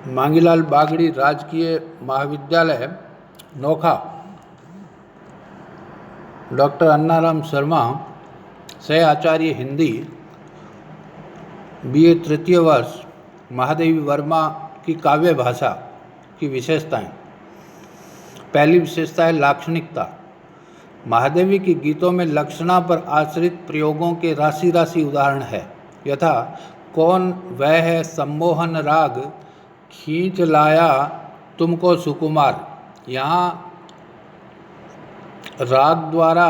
मांगीलाल बागड़ी राजकीय महाविद्यालय नोखा, डॉक्टर अन्नाराम शर्मा सह आचार्य हिंदी, BA तृतीय वर्ष, महादेवी वर्मा की काव्य भाषा की विशेषताएं। पहली विशेषता है लाक्षणिकता। महादेवी के गीतों में लक्षणा पर आश्रित प्रयोगों के राशि राशि उदाहरण है, यथा कौन वह है सम्मोहन राग खींच लाया तुमको सुकुमार। यहाँ राग द्वारा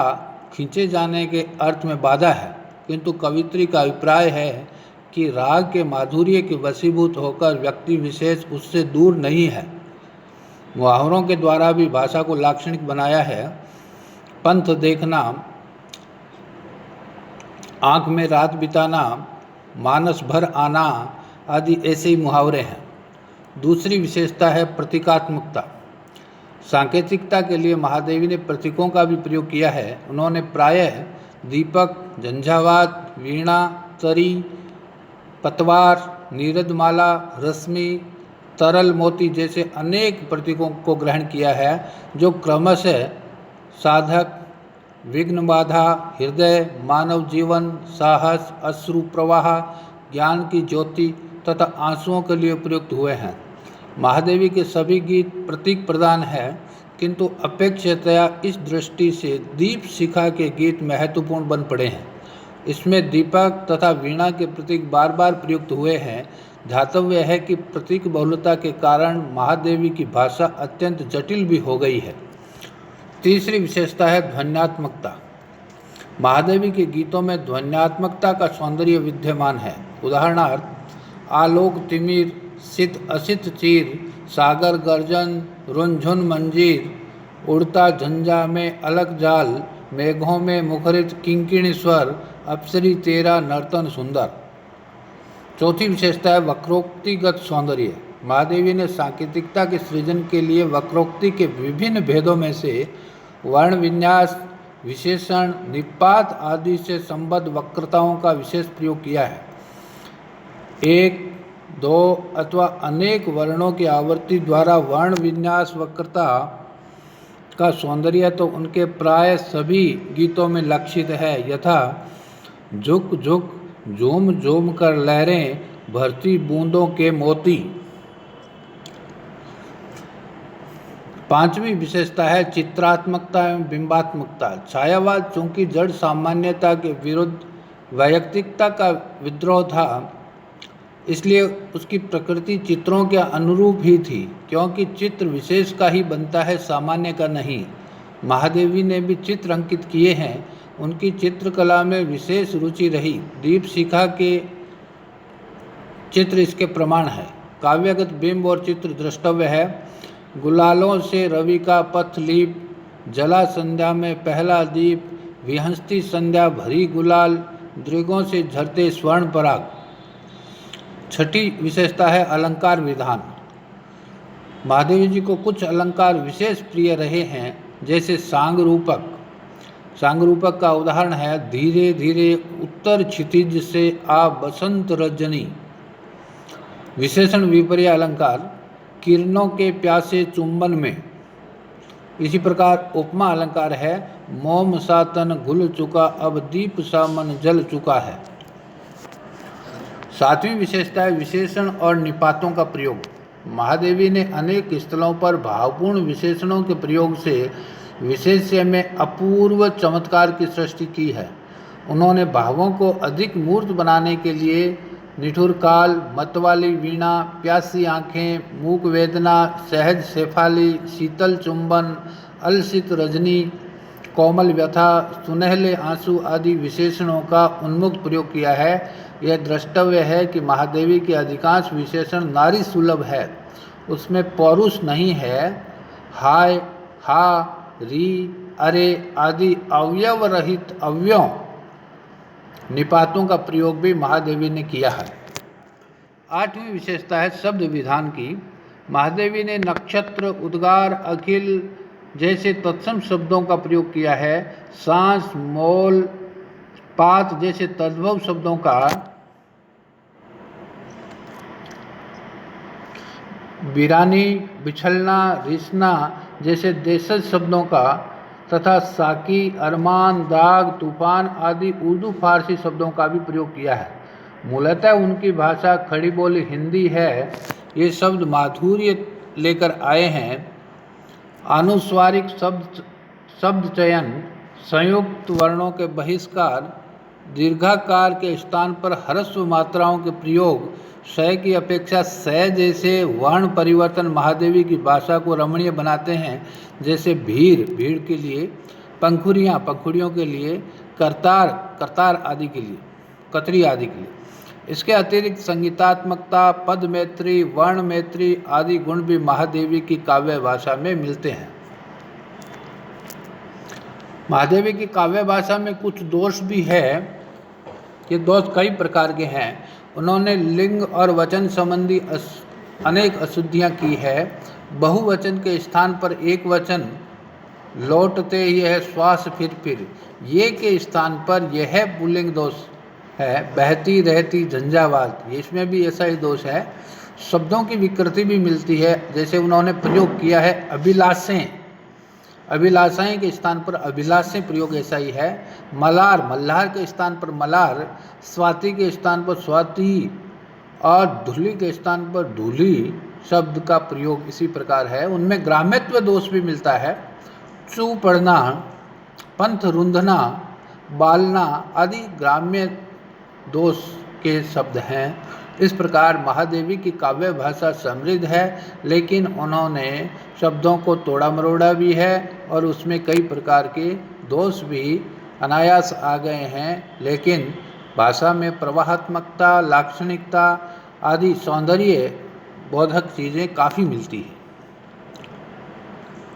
खींचे जाने के अर्थ में बाधा है, किंतु कवित्री का अभिप्राय है कि राग के माधुर्य के वशीभूत होकर व्यक्ति विशेष उससे दूर नहीं है। मुहावरों के द्वारा भी भाषा को लाक्षणिक बनाया है। पंथ देखना, आँख में रात बिताना, मानस भर आना आदि ऐसे ही मुहावरे हैं। दूसरी विशेषता है प्रतीकात्मकता। सांकेतिकता के लिए महादेवी ने प्रतीकों का भी प्रयोग किया है। उन्होंने प्रायः दीपक, झंझावात, वीणा, तरी, पतवार, नीरदमाला, रश्मि, तरल मोती जैसे अनेक प्रतीकों को ग्रहण किया है, जो क्रमशः साधक, विघ्न बाधा, हृदय, मानव जीवन, साहस, अश्रु प्रवाह, ज्ञान की ज्योति तथा आंसुओं के लिए प्रयुक्त हुए हैं। महादेवी के सभी गीत प्रतीक प्रधान है, किंतु अपेक्षातया इस दृष्टि से दीप शिखा के गीत महत्वपूर्ण बन पड़े हैं। इसमें दीपक तथा वीणा के प्रतीक बार बार प्रयुक्त हुए हैं। ध्यातव्य है कि प्रतीक बहुलता के कारण महादेवी की भाषा अत्यंत जटिल भी हो गई है। तीसरी विशेषता है ध्वन्यात्मकता। महादेवी के गीतों में ध्वन्यात्मकता का सौंदर्य विद्यमान है। उदाहरणार्थ आलोक तिमिर, सित असित चीर, सागर गर्जन, रुनझुन मंजीर, उड़ता झंझा में अलग जाल, मेघों में मुखरित किंकिणी स्वर, अप्सरी तेरा नर्तन सुंदर। चौथी विशेषता है वक्रोक्तिगत सौंदर्य। महादेवी ने सांकेतिकता के सृजन के लिए वक्रोक्ति के विभिन्न भेदों में से वर्ण विन्यास, विशेषण, निपात आदि से संबद्ध वक्रताओं का विशेष प्रयोग किया है। एक, दो अथवा अनेक वर्णों की आवृत्ति द्वारा वर्ण विन्यास वक्रता का सौंदर्य तो उनके प्राय सभी गीतों में लक्षित है, यथा झुक झुक झूम झूम कर लहरें भरती बूंदों के मोती। पांचवी विशेषता है चित्रात्मकता एवं बिंबात्मकता। छायावाद चूंकि जड़ सामान्यता के विरुद्ध वैयक्तिकता का विद्रोह था, इसलिए उसकी प्रकृति चित्रों के अनुरूप ही थी, क्योंकि चित्र विशेष का ही बनता है, सामान्य का नहीं। महादेवी ने भी चित्र अंकित किए हैं। उनकी चित्रकला में विशेष रुचि रही। दीप शिखा के चित्र इसके प्रमाण है। काव्यगत बिंब और चित्र द्रष्टव्य है। गुलालों से रवि का पथ लीप, जला संध्या में पहला दीप, विहंसती संध्या भरी गुलाल, दृगों से झरते स्वर्ण पराग। छठी विशेषता है अलंकार विधान। महादेवी जी को कुछ अलंकार विशेष प्रिय रहे हैं, जैसे सांग रूपक। सांग रूपक का उदाहरण है धीरे धीरे उत्तर क्षितिज से आ बसंत रजनी। विशेषण विपर्य अलंकार किरणों के प्यासे चुंबन में। इसी प्रकार उपमा अलंकार है मोम सा तन घुल चुका, अब दीप सा मन जल चुका है। सातवीं विशेषता है विशेषण और निपातों का प्रयोग। महादेवी ने अनेक स्थलों पर भावपूर्ण विशेषणों के प्रयोग से विशेष्य में अपूर्व चमत्कार की सृष्टि की है। उन्होंने भावों को अधिक मूर्त बनाने के लिए निठुर काल, मतवाली वीणा, प्यासी आँखें, मूक वेदना, सहज शेफाली, शीतल चुंबन, अलसित रजनी, कोमल व्यथा, सुनहले आंसू आदि विशेषणों का उन्मुक्त प्रयोग किया है। यह द्रष्टव्य है कि महादेवी के अधिकांश विशेषण नारी सुलभ है, उसमें पौरुष नहीं है। हाय, हा, री, अरे आदि अवयव रहित अव्ययों निपातों का प्रयोग भी महादेवी ने किया है। आठवीं विशेषता है शब्द विधान की। महादेवी ने नक्षत्र, उद्गार, अखिल जैसे तत्सम शब्दों का प्रयोग किया है। सांस, मोल, पात जैसे तद्भव शब्दों का वीरानी, बिछलना, रिसना जैसे देशज शब्दों का तथा साकी, अरमान, दाग, तूफान आदि उर्दू फारसी शब्दों का भी प्रयोग किया है। मूलतः उनकी भाषा खड़ी बोली हिंदी है। ये शब्द माधुर्य लेकर आए हैं। आनुस्वारिक शब्द चयन, संयुक्त वर्णों के बहिष्कार, दीर्घाकार के स्थान पर ह्रस्व मात्राओं के प्रयोग, श की अपेक्षा स जैसे वर्ण परिवर्तन महादेवी की भाषा को रमणीय बनाते हैं। जैसे भीड़ के लिए, पंखुड़ियों के लिए, करतार आदि के लिए, कतरी आदि के लिए। इसके अतिरिक्त संगीतात्मकता, पद मैत्री, वर्ण मैत्री आदि गुण भी महादेवी की काव्य भाषा में मिलते हैं। महादेवी की काव्य भाषा में कुछ दोष भी है। ये दोष कई प्रकार के हैं। उन्होंने लिंग और वचन संबंधी अनेक अशुद्धियाँ की है। बहुवचन के स्थान पर एक वचन, लौटते ही है श्वास फिर, ये के स्थान पर यह पुल्लिंग दोष है। बहती रहती झंझावात, इसमें भी ऐसा ही दोष है। शब्दों की विकृति भी मिलती है। जैसे उन्होंने प्रयोग किया है अभिलाषाएं के स्थान पर अभिलाषें प्रयोग ऐसा ही है। मल्हार के स्थान पर मलार, स्वाति के स्थान पर स्वाति और धूली के स्थान पर धूली शब्द का प्रयोग इसी प्रकार है। उनमें ग्राम्यत्व दोष भी मिलता है। चू पढ़ना, पंथ रुंधना, बालना आदि ग्राम्य दोष के शब्द हैं। इस प्रकार महादेवी की काव्य भाषा समृद्ध है, लेकिन उन्होंने शब्दों को तोड़ा मरोड़ा भी है और उसमें कई प्रकार के दोष भी अनायास आ गए हैं। लेकिन भाषा में प्रवाहात्मकता, लाक्षणिकता आदि सौंदर्य बोधक चीज़ें काफ़ी मिलती हैं।